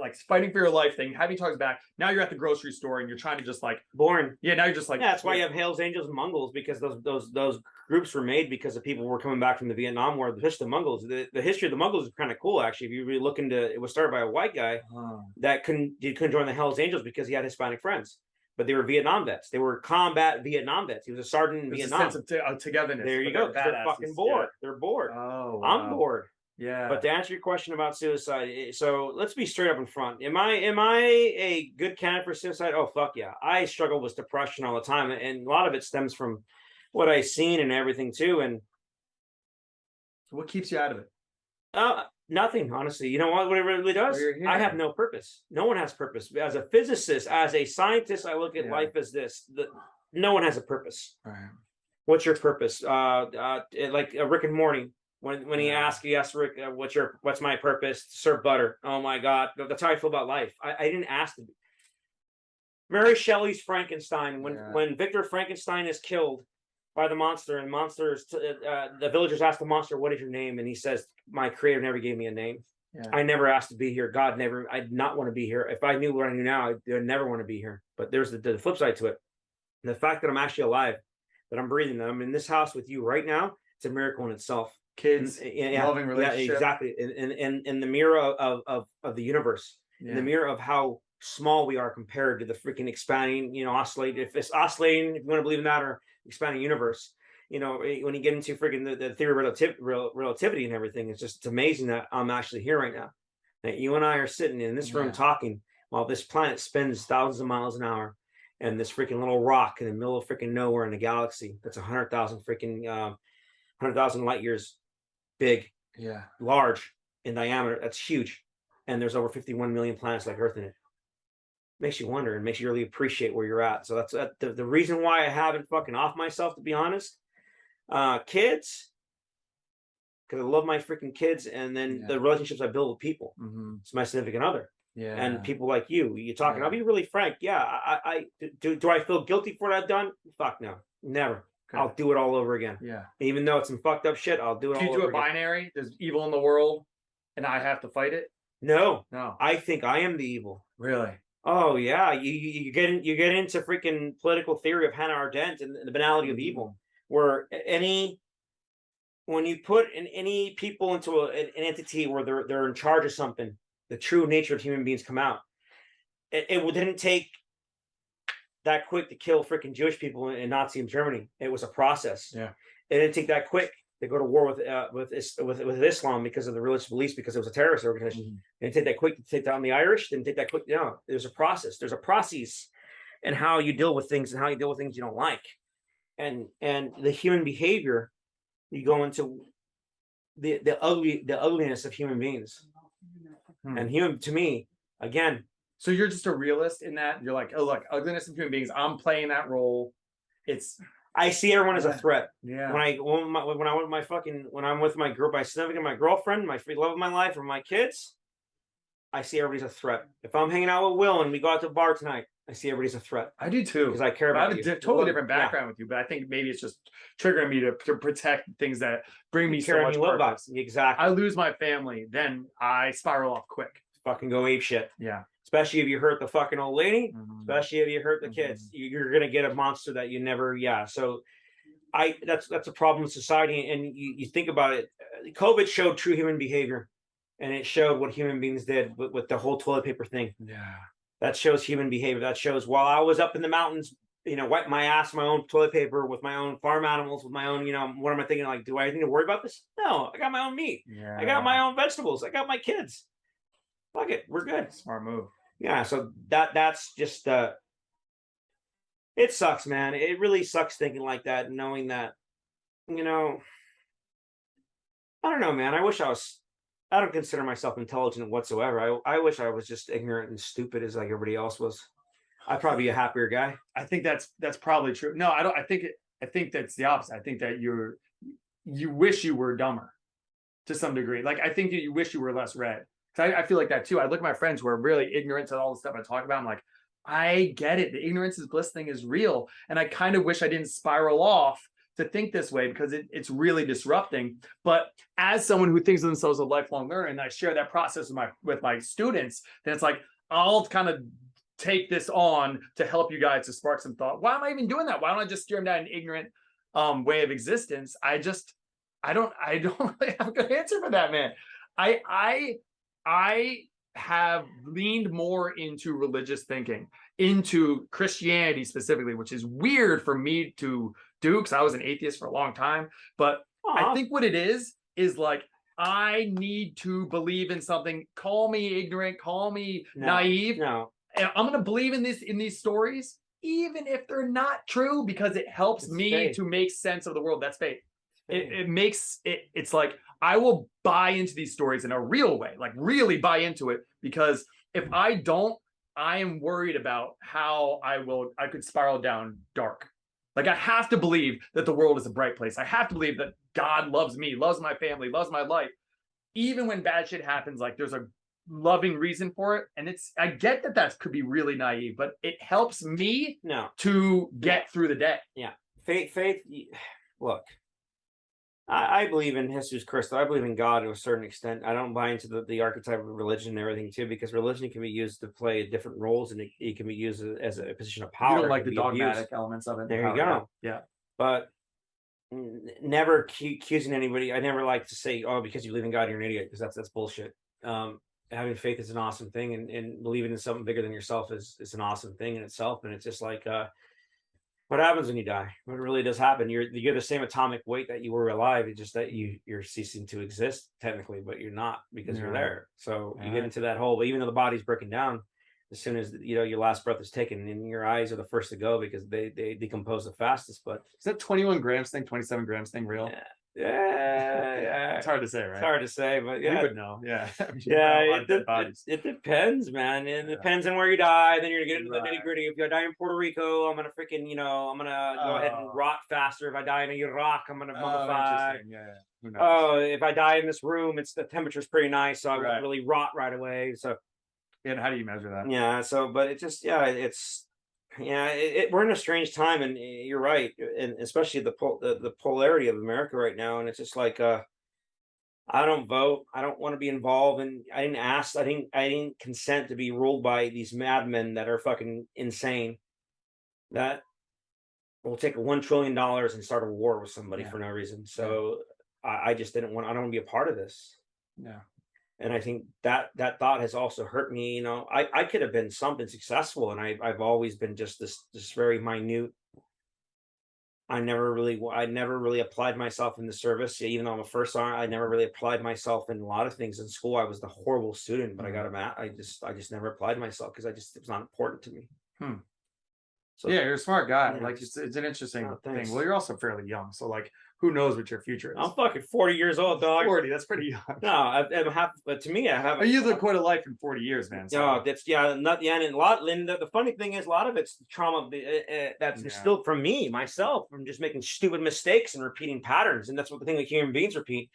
like fighting for your life thing, having talks back. Now you're at the grocery store and you're trying to just like born. Yeah. Now you're just like, yeah, that's why you have Hells Angels and Mongols, because those groups were made because the people were coming back from the Vietnam War. The history of the Mongols, the history of the Mongols is kind of cool, actually. If you really look into it, was started by a white guy that couldn't join the Hells Angels because he had Hispanic friends. But they were Vietnam vets. They were combat Vietnam vets. He was a sergeant in Vietnam. A sense of togetherness. There you go. They're fucking bored. Yeah. They're bored. Oh, wow. I'm bored. Yeah. But to answer your question about suicide, so let's be straight up in front. Am I a good candidate for suicide? Oh, fuck yeah. I struggle with depression all the time, and a lot of it stems from what I've seen and everything too. And what keeps you out of it? Nothing, honestly. You know what it really does? I have no purpose. No one has purpose. As a physicist, as a scientist, I look at life as this. No one has a purpose. Right. What's your purpose? Like Rick and Morty. When he asked Rick, what's my purpose? To serve butter. Oh my God. That's how I feel about life. I didn't ask to be. Mary Shelley's Frankenstein, when Victor Frankenstein is killed by the monster, and the villagers ask the monster, what is your name? And he says, my creator never gave me a name. Yeah. I never asked to be here. God never, I did not want to be here. If I knew what I knew now, I'd never want to be here. But there's the flip side to it. And the fact that I'm actually alive, that I'm breathing, that I'm in this house with you right now, it's a miracle in itself. Kids, loving relationship. Yeah, exactly. In the mirror of the universe, in the mirror of how small we are compared to the freaking expanding, oscillating. If it's oscillating, if you want to believe in that, or expanding universe, when you get into freaking the theory of relativity and everything, it's amazing that I'm actually here right now. That you and I are sitting in this room talking while this planet spins thousands of miles an hour, and this freaking little rock in the middle of freaking nowhere in the galaxy that's 100,000 light years big, large in diameter. That's huge. And there's over 51 million planets like Earth in it. Makes you wonder and makes you really appreciate where you're at. So that's the reason why I haven't fucking off myself, to be honest. Kids, because I love my freaking kids, and then the relationships I build with people. Mm-hmm. It's my significant other. Yeah. And people like you talking. I'll be really frank. Yeah. I do I feel guilty for what I've done? Fuck no. Never. I'll do it all over again. Yeah. Even though it's some fucked up shit, I'll do it all over again. Do you do a binary? There's evil in the world and I have to fight it? No. I think I am the evil. Really? Oh yeah. You get into freaking political theory of Hannah Arendt and the banality of evil, where when you put any people into an entity where they're in charge of something, the true nature of human beings come out. It didn't take that quick to kill freaking Jewish people in Nazi Germany. It was a process. Yeah. It didn't take that quick to go to war with Islam because of the religious beliefs, because it was a terrorist organization. Mm-hmm. It didn't take that quick to take down the Irish. Didn't take that quick. No, there's a process. There's a process in how you deal with things and how you deal with things you don't like. And the human behavior, you go into the ugliness of human beings. And to me, again. So you're just a realist in that? You're like, oh, look, ugliness of human beings. I'm playing that role. I see everyone as a threat. Yeah. When I'm with my group, my significant, my girlfriend, my free love of my life, or my kids, I see everybody as a threat. If I'm hanging out with Will and we go out to a bar tonight, I see everybody as a threat. I do too, because I care about you. I have a totally different background with you, but I think maybe it's just triggering me to protect things that bring me so much purpose. Exactly. I lose my family, then I spiral off quick. Fucking go ape shit. Yeah. Especially if you hurt the fucking old lady, especially if you hurt the kids, you're gonna get a monster that you never. Yeah, so that's a problem in society, and you think about it. COVID showed true human behavior. and it showed what human beings did with the whole toilet paper thing. Yeah. That shows human behavior. That shows while I was up in the mountains, wipe my ass, my own toilet paper with my own farm animals, with my own, what am I thinking? Like, do I need to worry about this? No, I got my own meat. Yeah. I got my own vegetables. I got my kids. Fuck it, we're good. Smart move. Yeah. So that's just it sucks, man. It really sucks thinking like that, knowing that, I don't know, man. I don't consider myself intelligent whatsoever. I wish I was just ignorant and stupid as like everybody else was. I'd probably be a happier guy. I think that's probably true. No, I don't. I think that's the opposite. I think that you wish you were dumber to some degree. Like I think that you wish you were less read. I feel like that too. I look at my friends who are really ignorant to all the stuff I talk about. I'm like, I get it. The ignorance is bliss thing is real, and I kind of wish I didn't spiral off to think this way because it's really disrupting. But as someone who thinks of themselves as a lifelong learner, and I share that process with my students, then it's like I'll kind of take this on to help you guys to spark some thought. Why am I even doing that? Why don't I just steer them down an ignorant way of existence? I don't really have a good answer for that, man. I have leaned more into religious thinking, into Christianity specifically, which is weird for me to do because I was an atheist for a long time. But I think what it is like I need to believe in something. Call me ignorant, call me naive. No. I'm going to believe in these stories, even if they're not true, because it helps me to make sense of the world. That's faith. It makes it. It's like I will buy into these stories in a real way, like really buy into it. Because if I don't, I am worried about how I could spiral down dark. Like I have to believe that the world is a bright place. I have to believe that God loves me, loves my family, loves my life. Even when bad shit happens, like there's a loving reason for it. And I get that could be really naive, but it helps me to get through the day. Yeah. Faith, look, I believe in Jesus Christ. I believe in God to a certain extent. I don't buy into the archetype of religion and everything too, because religion can be used to play different roles, and it can be used as a position of power. You don't like the dogmatic elements of it. There you go. Yeah. But never accusing anybody. I never like to say, oh, because you believe in God, you're an idiot, because that's bullshit. Having faith is an awesome thing, and believing in something bigger than yourself is an awesome thing in itself. And it's just like, what happens when you die? What really does happen? You're the same atomic weight that you were alive. It's just that you're ceasing to exist technically, but you're not, because you're there. So you get into that hole. But even though the body's breaking down, as soon as your last breath is taken, and your eyes are the first to go because they decompose the fastest. But is that 21 grams thing, 27 grams thing real? Yeah. It's hard to say, right? It's hard to say, but yeah, you would know. Yeah. It depends, man. It depends on where you die. Then you're gonna get into the nitty gritty. If I die in Puerto Rico, I'm gonna freaking, I'm gonna go ahead and rot faster. If I die in Iraq, I'm gonna mummify. Yeah. Oh, if I die in this room, the temperature's pretty nice, so I won't really rot right away. So, and how do you measure that? Yeah. So, but it just, we're in a strange time, and you're right, and especially the polarity of America right now, and it's just like I don't vote, I don't want to be involved, and I didn't ask, I didn't consent to be ruled by these madmen that are fucking insane, that will take $1 trillion and start a war with somebody for no reason. So I just didn't want. I don't want to be a part of this. Yeah. And I think that thought has also hurt me. I could have been something successful, and I've always been just this very minute. I never really applied myself in the service. Even though I'm a first sergeant, I never really applied myself in a lot of things in school. I was the horrible student, but I got I just never applied myself because it was not important to me. So yeah, you're a smart guy. Like it's an interesting thing. Well, you're also fairly young, so like, who knows what your future is? I'm fucking 40 years old, dog. 40, that's pretty young. No, but to me, I have. You lived quite a life in 40 years, man. So. No, that's and a lot. And the funny thing is, a lot of it's the trauma that's instilled from me, myself, from just making stupid mistakes and repeating patterns. And that's what the thing that human beings repeat.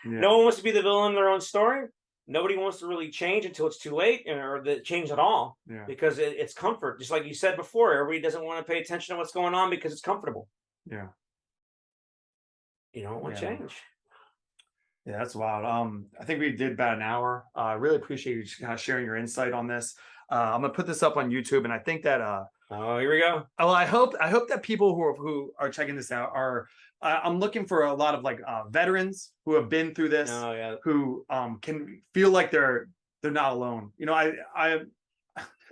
Yeah. No one wants to be the villain in their own story. Nobody wants to really change until it's too late, or change at all, because it's comfort. Just like you said before, everybody doesn't want to pay attention to what's going on because it's comfortable. Yeah. You don't want change. Yeah, that's wild. I think we did about an hour. I really appreciate you kind of sharing your insight on this. I'm gonna put this up on YouTube, and I think that Oh, here we go. Well, I hope that people who are checking this out are. I'm looking for a lot of like veterans who have been through this, Oh yeah. who can feel like they're not alone. You know, I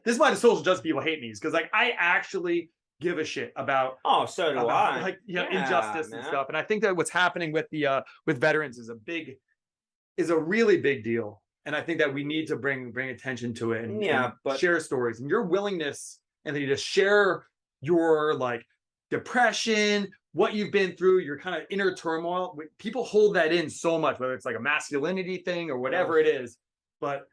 this is why the social justice people hate me, is because like I actually give a shit about Oh, so do I. like Yeah, injustice and man. stuff. And I think that what's happening with veterans is a really big deal. And I think that we need to bring attention to it and but share stories. And your willingness, Anthony, to share your like depression, what you've been through, your kind of inner turmoil. People hold that in so much, whether it's like a masculinity thing or whatever it is. But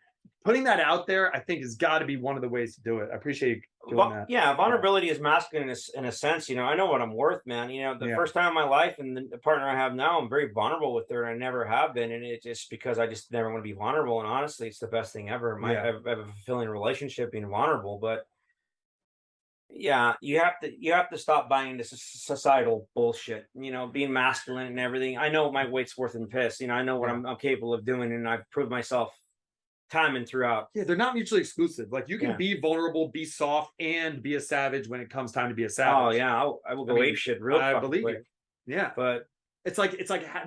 putting that out there, I think, has got to be one of the ways to do it. I appreciate you doing that. Yeah, vulnerability is masculine in a sense. You know, I know what I'm worth, man. You know, the first time in my life and the partner I have now, I'm very vulnerable with her, and I never have been. And it's just because I just never want to be vulnerable. And honestly, it's the best thing ever. I have a fulfilling relationship being vulnerable, but yeah, you have to stop buying this societal bullshit. You know, being masculine and everything. I know my weight's worth in piss. You know, I know what I'm capable of doing, and I've proved myself time and throughout. Yeah, they're not mutually exclusive. Like you can be vulnerable, be soft, and be a savage when it comes time to be a savage. Oh yeah, I will go ape shit real I fucking believe quick. you. Yeah, But it's like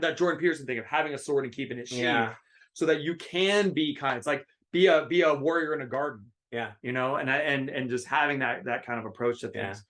that Jordan Peterson thing of having a sword and keeping it sheathed, yeah, so that you can be kind. It's like be a warrior in a garden. yeah, You know, and just having that kind of approach to things.